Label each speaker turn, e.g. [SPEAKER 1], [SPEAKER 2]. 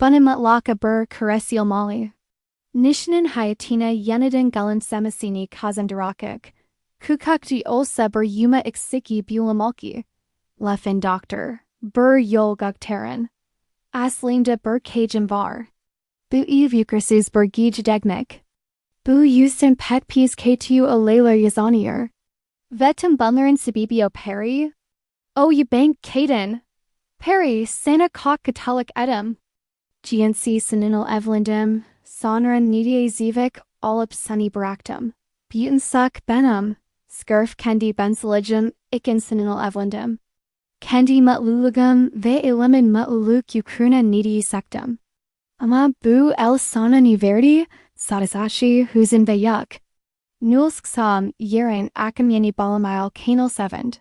[SPEAKER 1] Bana mutlaka bir karesi olmalı. Nişinin hayatına yeniden gülümsemesini kazandırarak, kukakçı olsa bir yuma eksiki bulamalki. Lafen doktor, bir yol gökteren. Aslında bir kajım var. Bu evukursuz bir gecedegnek. Bu yüzden pet peeves ktu alaylar yazanıyor. Vetim bunların sebebio peri? O bank kaden. Peri sana kok katalık edem. GNC seninal evlendim, sonran nidiye zivik olup seni bıraktım. Butensak benim. Skirf kendi benzelicim ikin seninal evlendim. Kendi mutlulugum ve ilimin mutluluk yukruna nidiye sektim. Ama bu el sana ni verdi, sadasashi huzin ve yuk. Nulsk sam yerin akam yeni balamayal kanal 7.